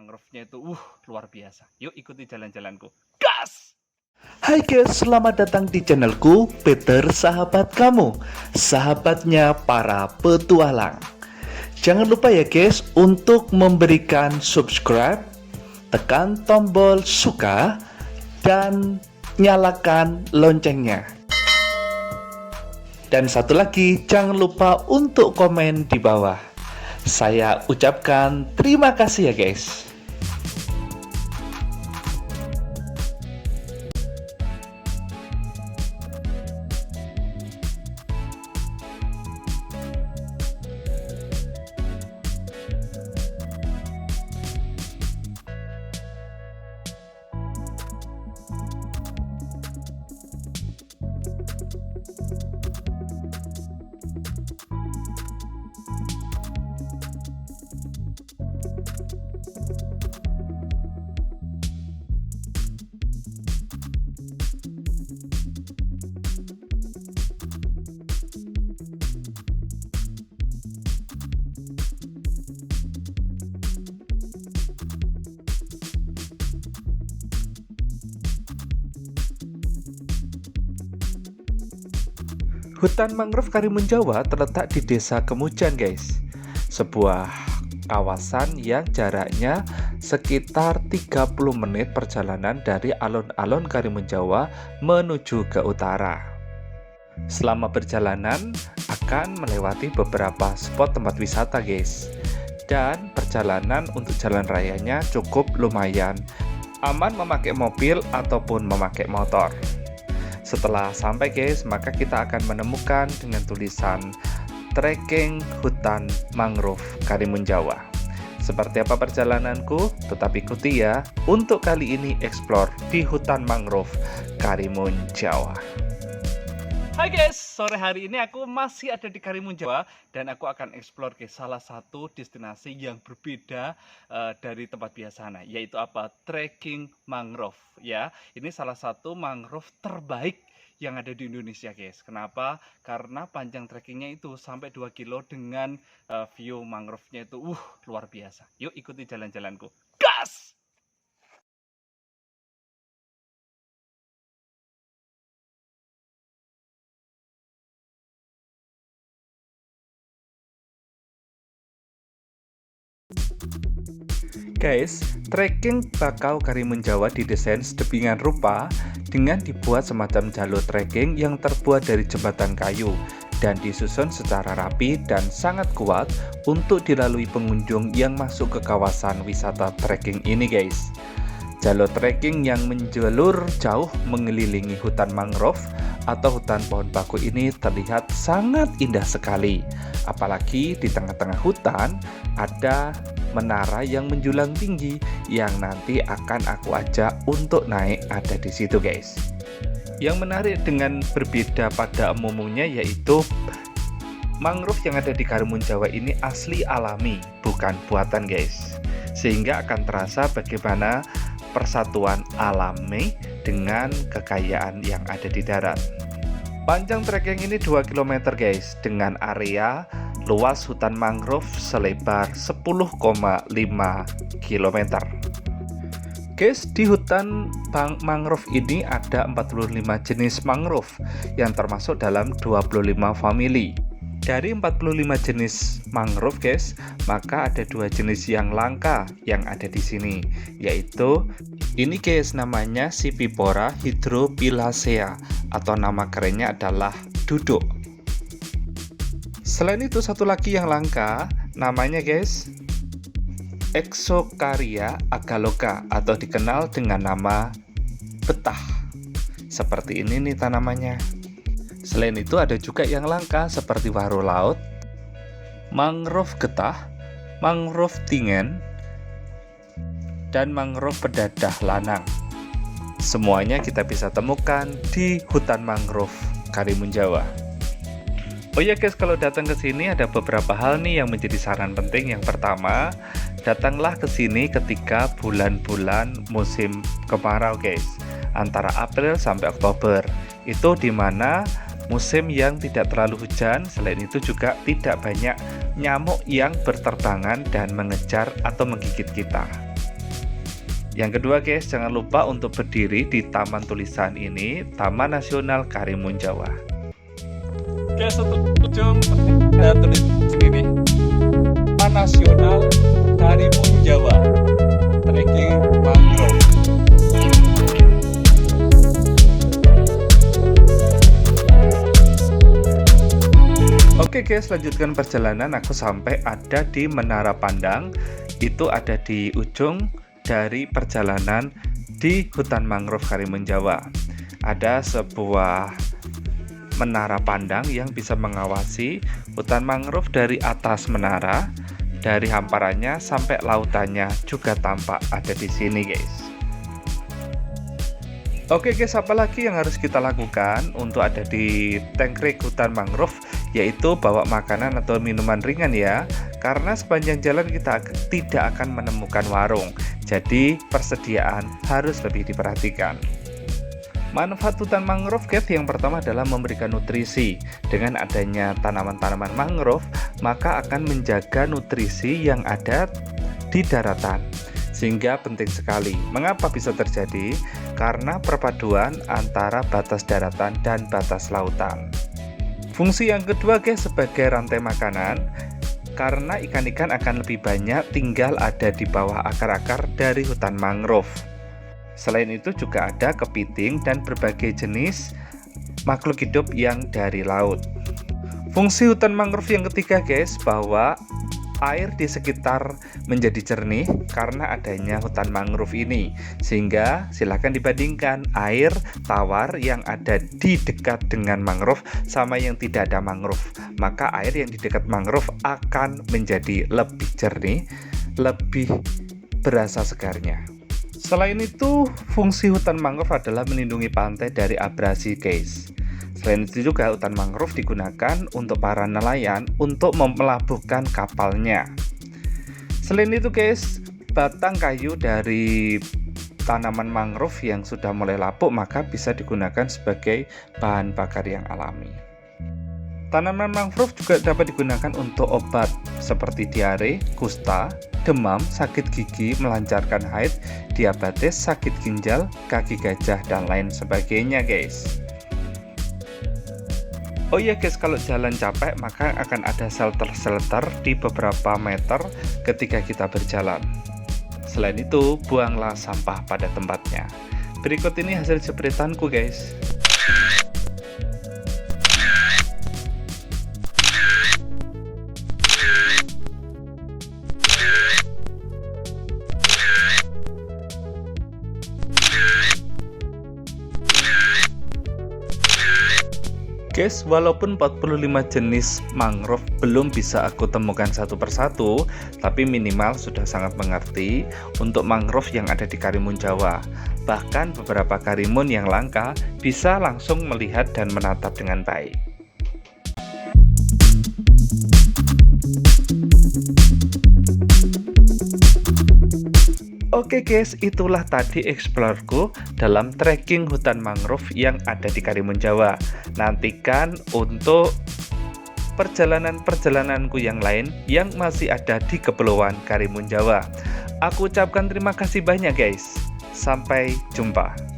Mangrove-nya itu luar biasa. Yuk ikuti jalan-jalanku. Gas! Hai guys, selamat datang di channelku Peter Sahabat Kamu, sahabatnya para petualang. Jangan lupa ya guys untuk memberikan subscribe, tekan tombol suka, dan nyalakan loncengnya. Dan satu lagi, jangan lupa untuk komen di bawah. Saya ucapkan terima kasih ya guys. Hutan mangrove Karimun Jawa terletak di Desa Kemujan guys, sebuah kawasan yang jaraknya sekitar 30 menit perjalanan dari alun-alun Karimun Jawa menuju ke utara. Selama perjalanan akan melewati beberapa spot tempat wisata guys, dan perjalanan untuk jalan rayanya cukup lumayan aman memakai mobil ataupun memakai motor. Setelah sampai guys, maka kita akan menemukan dengan tulisan trekking hutan mangrove Karimun Jawa. Seperti apa perjalananku? Tetap ikuti ya untuk kali ini explore di hutan mangrove Karimun Jawa. Hai guys, sore hari ini aku masih ada di Karimun Jawa dan aku akan explore ke salah satu destinasi yang berbeda dari tempat biasa, yaitu apa? Trekking mangrove ya. Ini salah satu mangrove terbaik yang ada di Indonesia guys. Kenapa? Karena panjang trekkingnya itu sampai 2 kilo dengan view mangrove-nya itu luar biasa. Yuk ikuti jalan-jalanku. Gas! Guys, trekking bakau Karimun Jawa didesain sedemikian rupa dengan dibuat semacam jalur trekking yang terbuat dari jembatan kayu dan disusun secara rapi dan sangat kuat untuk dilalui pengunjung yang masuk ke kawasan wisata trekking ini guys. Jalur trekking yang menjalur jauh mengelilingi hutan mangrove atau hutan pohon baku ini terlihat sangat indah sekali. Apalagi di tengah-tengah hutan ada menara yang menjulang tinggi yang nanti akan aku ajak untuk naik ada di situ guys. Yang menarik dengan berbeda pada umumnya yaitu mangrove yang ada di Karimun Jawa ini asli alami, bukan buatan guys. Sehingga akan terasa bagaimana persatuan alami dengan kekayaan yang ada di darat. Panjang trekking ini 2 km guys, dengan area luas hutan mangrove selebar 10,5 km. Guys, di hutan mangrove ini ada 45 jenis mangrove yang termasuk dalam 25 famili. Dari 45 jenis mangrove guys, maka ada 2 jenis yang langka yang ada di sini, yaitu ini guys, namanya Sipipora hydropilacea atau nama kerennya adalah duduk. Selain itu satu lagi yang langka, namanya guys Exocaria agaloka atau dikenal dengan nama betah. Seperti ini nih tanamannya. Selain itu ada juga yang langka seperti waru laut, mangrove getah, mangrove tingen, dan mangrove pedadah lanang. Semuanya kita bisa temukan di hutan mangrove Karimun Jawa. Oh ya guys, kalau datang ke sini ada beberapa hal nih yang menjadi saran penting. Yang pertama, datanglah ke sini ketika bulan-bulan musim kemarau guys, antara April sampai Oktober. Itu dimana musim yang tidak terlalu hujan. Selain itu juga tidak banyak nyamuk yang berterbangan dan mengejar atau menggigit kita. Yang kedua guys, jangan lupa untuk berdiri di taman tulisan ini, Taman Nasional Karimun Jawa. Oke, ujung ada tulis sini, Taman Nasional Karimun Jawa, trekking mangrove. Oke guys, lanjutkan perjalanan. Aku sampai ada di Menara Pandang. Itu ada di ujung dari perjalanan di hutan mangrove Karimun Jawa. Ada sebuah menara pandang yang bisa mengawasi hutan mangrove dari atas menara, dari hamparannya sampai lautannya juga tampak ada di sini guys. Oke guys, apalagi yang harus kita lakukan untuk ada di tengkrek hutan mangrove, yaitu bawa makanan atau minuman ringan ya, karena sepanjang jalan kita tidak akan menemukan warung, jadi persediaan harus lebih diperhatikan. Manfaat hutan mangrove guys, yang pertama adalah memberikan nutrisi. Dengan adanya tanaman-tanaman mangrove, maka akan menjaga nutrisi yang ada di daratan, sehingga penting sekali. Mengapa bisa terjadi? Karena perpaduan antara batas daratan dan batas lautan. Fungsi yang kedua guys, sebagai rantai makanan, karena ikan-ikan akan lebih banyak tinggal ada di bawah akar-akar dari hutan mangrove. Selain itu juga ada kepiting dan berbagai jenis makhluk hidup yang dari laut. Fungsi hutan mangrove yang ketiga guys, bahwa air di sekitar menjadi jernih karena adanya hutan mangrove ini, sehingga silakan dibandingkan air tawar yang ada di dekat dengan mangrove sama yang tidak ada mangrove, maka air yang di dekat mangrove akan menjadi lebih jernih, lebih berasa segarnya. Selain itu, fungsi hutan mangrove adalah melindungi pantai dari abrasi guys. Selain itu juga hutan mangrove digunakan untuk para nelayan untuk melabuhkan kapalnya. Selain itu guys, batang kayu dari tanaman mangrove yang sudah mulai lapuk maka bisa digunakan sebagai bahan bakar yang alami. Tanaman mangrove juga dapat digunakan untuk obat seperti diare, kusta, demam, sakit gigi, melancarkan haid, diabetes, sakit ginjal, kaki gajah, dan lain sebagainya guys. Oh iya guys, kalau jalan capek maka akan ada shelter-shelter di beberapa meter ketika kita berjalan. Selain itu, buanglah sampah pada tempatnya. Berikut ini hasil jepretanku guys. Guys, walaupun 45 jenis mangrove belum bisa aku temukan satu persatu, tapi minimal sudah sangat mengerti untuk mangrove yang ada di Karimun Jawa. Bahkan beberapa karimun yang langka bisa langsung melihat dan menatap dengan baik. Oke guys, itulah tadi explore-ku dalam trekking hutan mangrove yang ada di Karimun Jawa. Nantikan untuk perjalanan-perjalananku yang lain yang masih ada di Kepulauan Karimun Jawa. Aku ucapkan terima kasih banyak guys. Sampai jumpa.